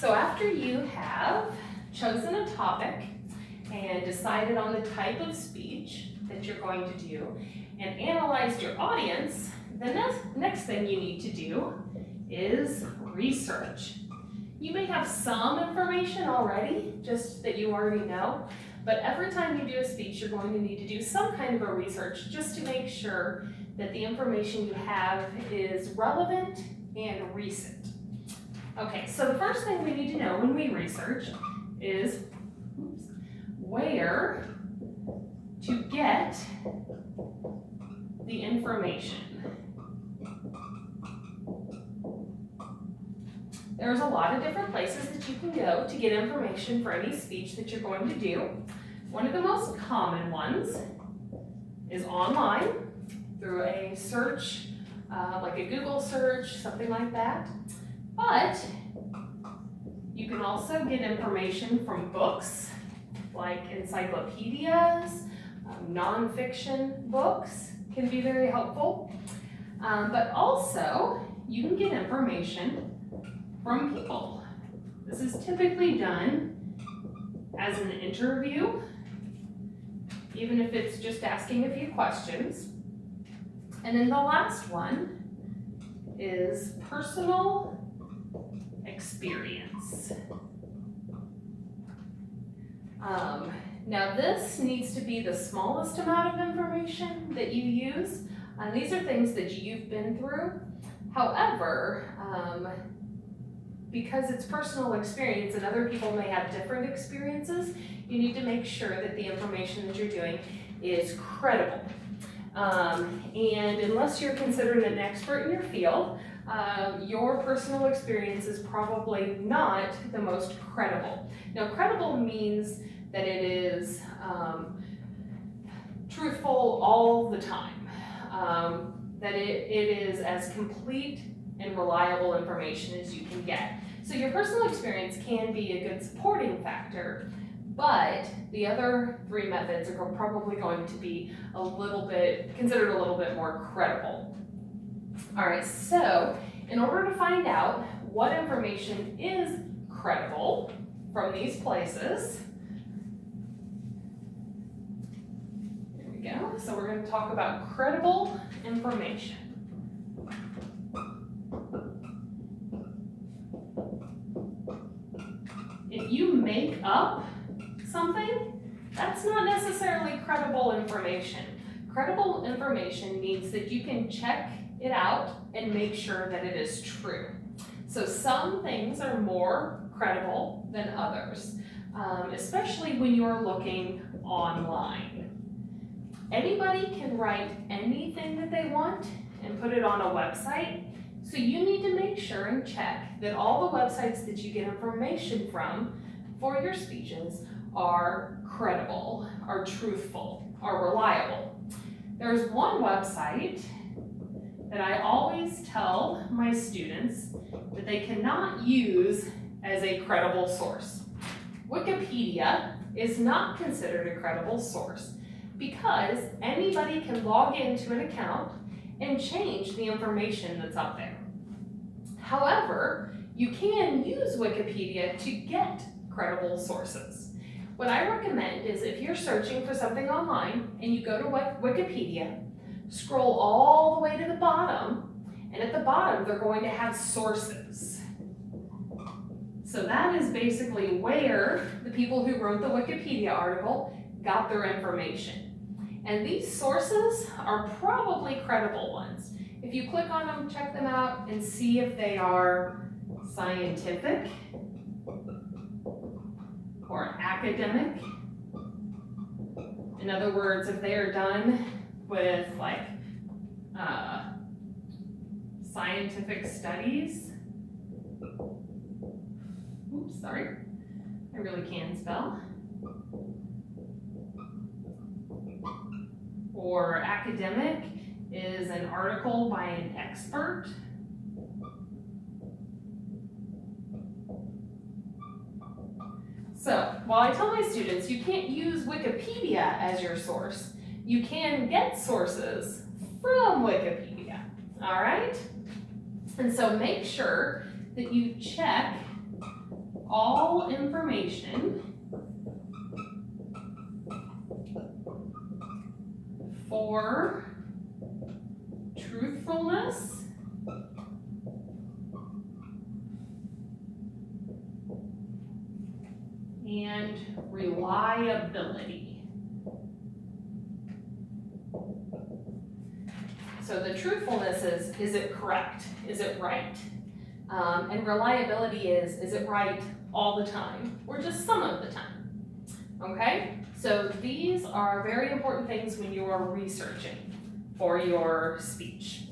So after you have chosen a topic and decided on the type of speech that you're going to do and analyzed your audience, the next thing you need to do is research. You may have some information already, just that you already know, but every time you do a speech, you're going to need to do some kind of a research just to make sure that the information you have is relevant and recent. Okay, so the first thing we need to know when we research is where to get the information. There's a lot of different places that you can go to get information for any speech that you're going to do. One of the most common ones is online through a search, like a Google search, something like that. But you can also get information from books, like encyclopedias, nonfiction books can be very helpful. But also, you can get information from people. This is typically done as an interview, even if it's just asking a few questions. And then the last one is personal experience. Now this needs to be the smallest amount of information that you use. These are things that you've been through. However, because it's personal experience and other people may have different experiences, you need to make sure that the information that you're doing is credible. And unless you're considered an expert in your field, your personal experience is probably not the most credible. Now, credible means that it is truthful all the time, that it is as complete and reliable information as you can get. So your personal experience can be a good supporting factor, but the other three methods are probably going to be considered a little bit more credible. All right, so in order to find out what information is credible from these places, here we go. So we're going to talk about credible information. If you make up something, that's not necessarily credible information. Credible information means that you can check it out and make sure that it is true. So some things are more credible than others, especially when you're looking online. Anybody can write anything that they want and put it on a website. So you need to make sure and check that all the websites that you get information from for your speeches are credible, are truthful, are reliable. There's one website that I always tell my students that they cannot use as a credible source. Wikipedia is not considered a credible source because anybody can log into an account and change the information that's up there. However, you can use Wikipedia to get credible sources. What I recommend is if you're searching for something online and you go to Wikipedia, scroll all the way to the bottom, and at the bottom they're going to have sources. So that is basically where the people who wrote the Wikipedia article got their information. And these sources are probably credible ones. If you click on them, check them out, and see if they are scientific or academic. In other words, if they are done with like scientific studies. Oops, sorry. I really can spell. Or academic is an article by an expert. So, while I tell my students you can't use Wikipedia as your source, you can get sources from Wikipedia, all right? And so make sure that you check all information for truthfulness and reliability. So the truthfulness is it correct? Is it right? And reliability is it right all the time or just some of the time? Okay, so these are very important things when you are researching for your speech.